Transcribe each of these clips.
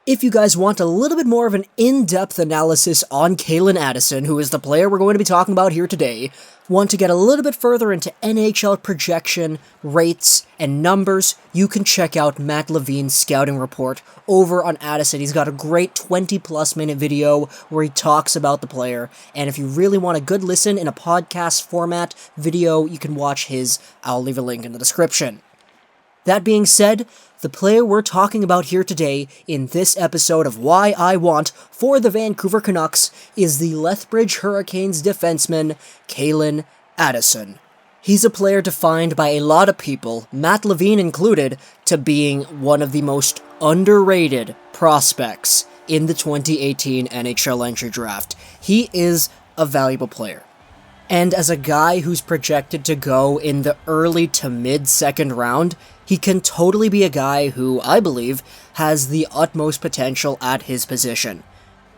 If you guys want a little bit more of an in-depth analysis on Calen Addison, who is the player we're going to be talking about here today, want to get a little bit further into NHL projection, rates, and numbers, you can check out Matt Levine's scouting report over on Addison. He's got a great 20-plus minute video where he talks about the player, and if you really want a good listen in a podcast format video, you can watch his. I'll leave a link in the description. That being said, the player we're talking about here today in this episode of Why I Want for the Vancouver Canucks is the Lethbridge Hurricanes defenseman, Calen Addison. He's a player defined by a lot of people, Matt Levine included, to being one of the most underrated prospects in the 2018 NHL Entry Draft. He is a valuable player. And as a guy who's projected to go in the early to mid-second round, he can totally be a guy who, I believe, has the utmost potential at his position.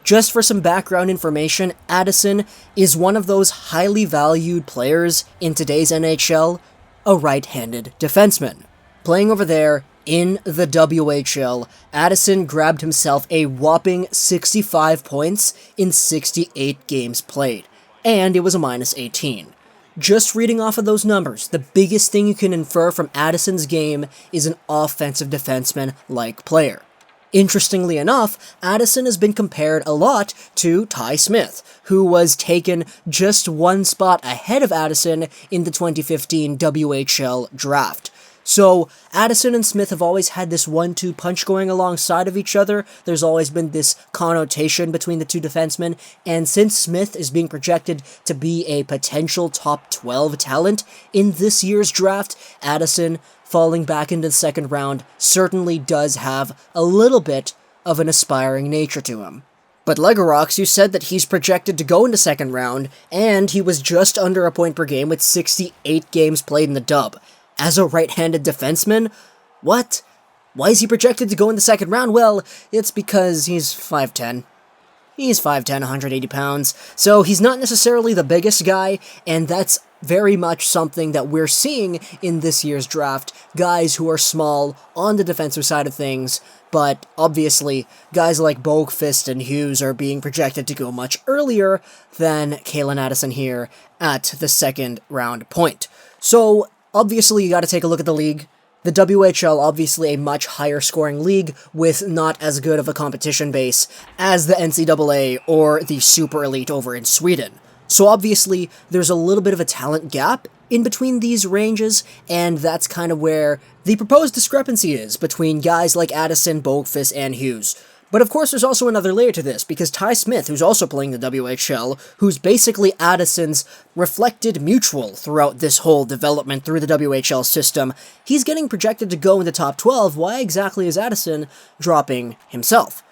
Just for some background information, Addison is one of those highly valued players in today's NHL, a right-handed defenseman. Playing over there in the WHL, Addison grabbed himself a whopping 65 points in 68 games played, and it was a -18. Just reading off of those numbers, the biggest thing you can infer from Addison's game is an offensive defenseman-like player. Interestingly enough, Addison has been compared a lot to Ty Smith, who was taken just one spot ahead of Addison in the 2015 WHL draft. So, Addison and Smith have always had this 1-2 punch going alongside of each other. There's always been this connotation between the two defensemen, and since Smith is being projected to be a potential top 12 talent in this year's draft, Addison, falling back into the second round, certainly does have a little bit of an aspiring nature to him. But Legorox, you said that he's projected to go into second round, and he was just under a point per game with 68 games played in the dub. As a right-handed defenseman? What? Why is he projected to go in the second round? Well, it's because he's 5'10". He's 5'10", 180 pounds, so he's not necessarily the biggest guy, and that's very much something that we're seeing in this year's draft. Guys who are small on the defensive side of things, but obviously, guys like Boakfist and Hughes are being projected to go much earlier than Calen Addison here at the second round point. So, obviously, you gotta take a look at the league. The WHL, obviously a much higher scoring league with not as good of a competition base as the NCAA or the Super Elite over in Sweden. So obviously, there's a little bit of a talent gap in between these ranges, and that's kind of where the proposed discrepancy is between guys like Addison, Boakfist, and Hughes. But of course, there's also another layer to this, because Ty Smith, who's also playing the WHL, who's basically Addison's reflected mutual throughout this whole development through the WHL system, he's getting projected to go in the top 12. Why exactly is Addison dropping himself?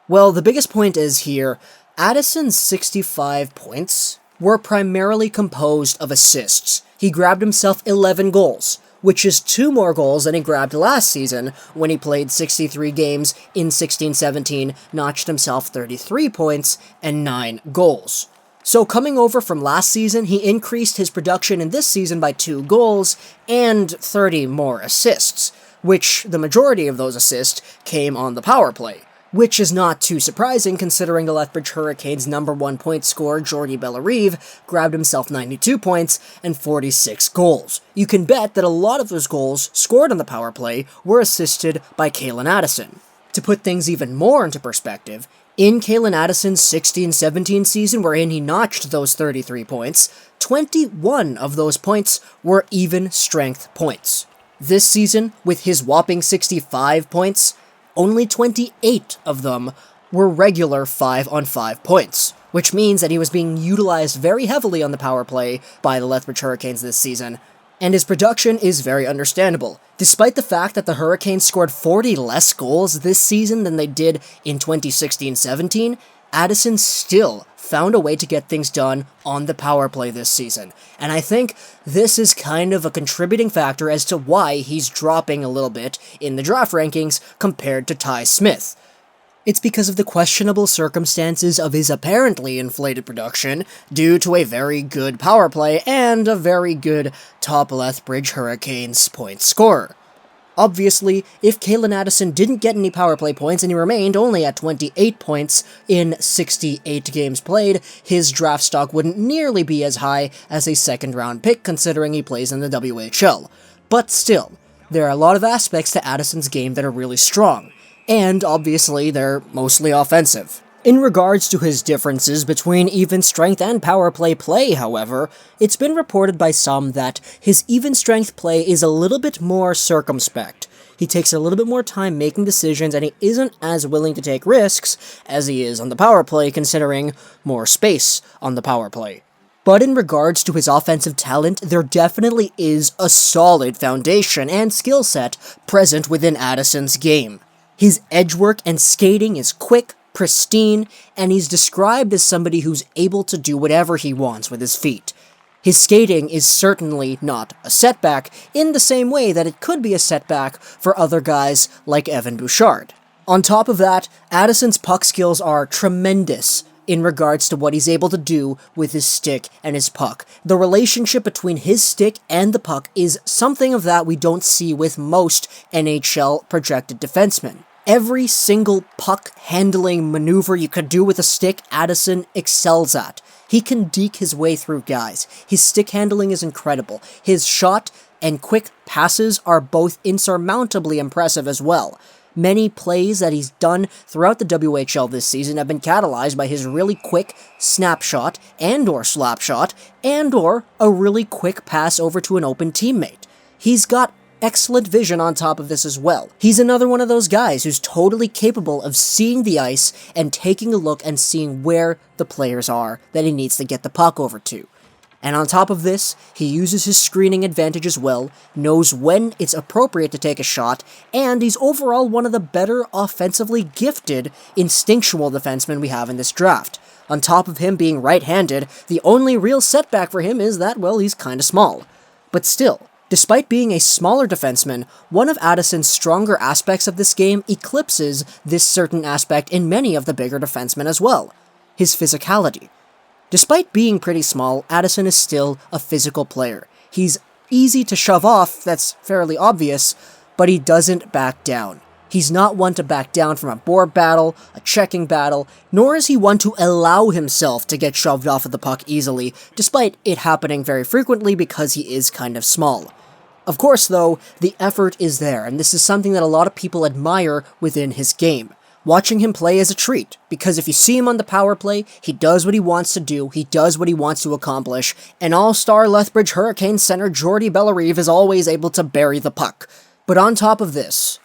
Well, the biggest point is here, Addison's 65 points were primarily composed of assists. He grabbed himself 11 goals, which is 2 more goals than he grabbed last season when he played 63 games in 16-17, notched himself 33 points and 9 goals. So coming over from last season, he increased his production in this season by 2 goals and 30 more assists, which the majority of those assists came on the power play, which is not too surprising considering the Lethbridge Hurricanes' #1 point scorer, Jordy Bellerive, grabbed himself 92 points and 46 goals. You can bet that a lot of those goals scored on the power play were assisted by Calen Addison. To put things even more into perspective, in Calen Addison's 16-17 season, wherein he notched those 33 points, 21 of those points were even strength points. This season, with his whopping 65 points, only 28 of them were regular 5-on-5 points, which means that he was being utilized very heavily on the power play by the Lethbridge Hurricanes this season, and his production is very understandable. Despite the fact that the Hurricanes scored 40 less goals this season than they did in 2016-17, Addison still found a way to get things done on the power play this season, and I think this is kind of a contributing factor as to why he's dropping a little bit in the draft rankings compared to Ty Smith. It's because of the questionable circumstances of his apparently inflated production due to a very good power play and a very good top Lethbridge Hurricanes point scorer. Obviously, if Calen Addison didn't get any power play points and he remained only at 28 points in 68 games played, his draft stock wouldn't nearly be as high as a second-round pick considering he plays in the WHL. But still, there are a lot of aspects to Addison's game that are really strong, and obviously they're mostly offensive. In regards to his differences between even strength and power play, however, it's been reported by some that his even strength play is a little bit more circumspect. He takes a little bit more time making decisions and he isn't as willing to take risks as he is on the power play, considering more space on the power play. But in regards to his offensive talent, there definitely is a solid foundation and skill set present within Addison's game. His edge work and skating is quick, pristine, and he's described as somebody who's able to do whatever he wants with his feet. His skating is certainly not a setback, in the same way that it could be a setback for other guys like Evan Bouchard. On top of that, Addison's puck skills are tremendous in regards to what he's able to do with his stick and his puck. The relationship between his stick and the puck is something of that we don't see with most NHL projected defensemen. Every single puck-handling maneuver you could do with a stick, Addison excels at. He can deke his way through guys. His stick handling is incredible. His shot and quick passes are both insurmountably impressive as well. Many plays that he's done throughout the WHL this season have been catalyzed by his really quick snapshot and/or slap shot and/or a really quick pass over to an open teammate. He's got excellent vision on top of this as well. He's another one of those guys who's totally capable of seeing the ice and taking a look and seeing where the players are that he needs to get the puck over to. And on top of this, he uses his screening advantage as well, knows when it's appropriate to take a shot, and he's overall one of the better offensively gifted instinctual defensemen we have in this draft. On top of him being right-handed, the only real setback for him is that, well, he's kinda small. But still, despite being a smaller defenseman, one of Addison's stronger aspects of this game eclipses this certain aspect in many of the bigger defensemen as well: his physicality. Despite being pretty small, Addison is still a physical player. He's easy to shove off, that's fairly obvious, but he doesn't back down. He's not one to back down from a board battle, a checking battle, nor is he one to allow himself to get shoved off of the puck easily, despite it happening very frequently because he is kind of small. Of course, though, the effort is there, and this is something that a lot of people admire within his game. Watching him play is a treat, because if you see him on the power play, he does what he wants to do, he does what he wants to accomplish, and all-star Lethbridge Hurricanes center Jordy Bellerive is always able to bury the puck. But on top of this,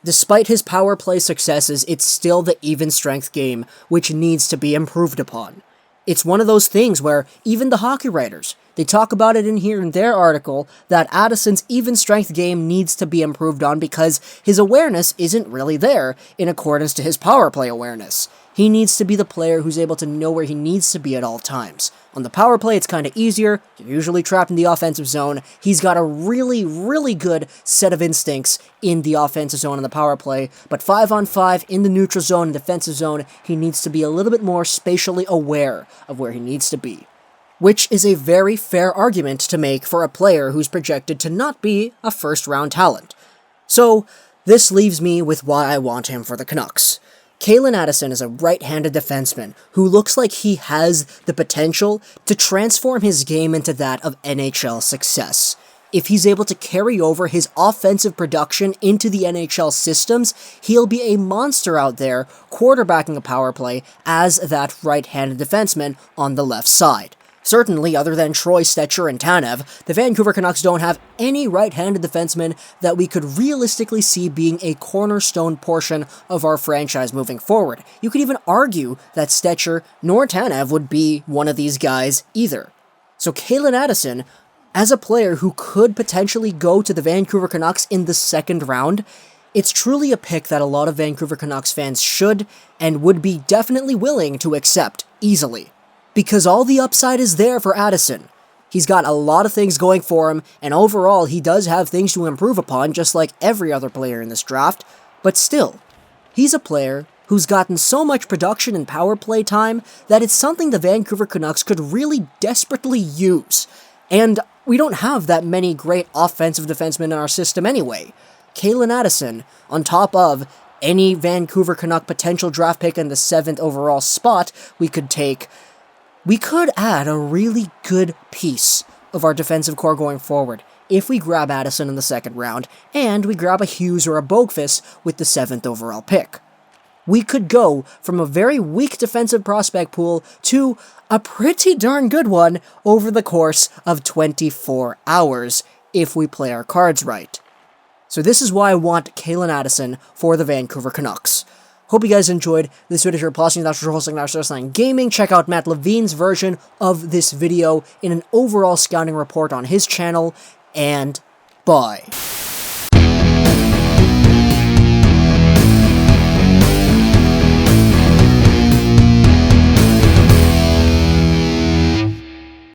despite his power play successes, it's still the even-strength game, which needs to be improved upon. It's one of those things where even the hockey writers, they talk about it in here in their article, that Addison's even-strength game needs to be improved on because his awareness isn't really there in accordance to his power play awareness. He needs to be the player who's able to know where he needs to be at all times. On the power play, it's kind of easier. You're usually trapped in the offensive zone. He's got a really, really good set of instincts in the offensive zone on the power play, but 5-on-5 in the neutral zone and defensive zone, he needs to be a little bit more spatially aware of where he needs to be. Which is a very fair argument to make for a player who's projected to not be a first-round talent. So, this leaves me with why I want him for the Canucks. Calen Addison is a right-handed defenseman who looks like he has the potential to transform his game into that of NHL success. If he's able to carry over his offensive production into the NHL systems, he'll be a monster out there quarterbacking a power play as that right-handed defenseman on the left side. Certainly, other than Troy, Stecher, and Tanev, the Vancouver Canucks don't have any right-handed defensemen that we could realistically see being a cornerstone portion of our franchise moving forward. You could even argue that Stecher nor Tanev would be one of these guys either. So Calen Addison, as a player who could potentially go to the Vancouver Canucks in the second round, it's truly a pick that a lot of Vancouver Canucks fans should and would be definitely willing to accept easily. Because all the upside is there for Addison. He's got a lot of things going for him, and overall he does have things to improve upon just like every other player in this draft, but still, he's a player who's gotten so much production and power play time that it's something the Vancouver Canucks could really desperately use. And we don't have that many great offensive defensemen in our system anyway. Kaylin Addison on top of any Vancouver Canuck potential draft pick in the 7th overall spot, we could add a really good piece of our defensive core going forward if we grab Addison in the 2nd round, and we grab a Hughes or a Boakfist with the 7th overall pick. We could go from a very weak defensive prospect pool to a pretty darn good one over the course of 24 hours if we play our cards right. So this is why I want Calen Addison for the Vancouver Canucks. Hope you guys enjoyed this video. If you're Plus hosting Gaming, check out Matt Levine's version of this video in an overall scouting report on his channel, and bye.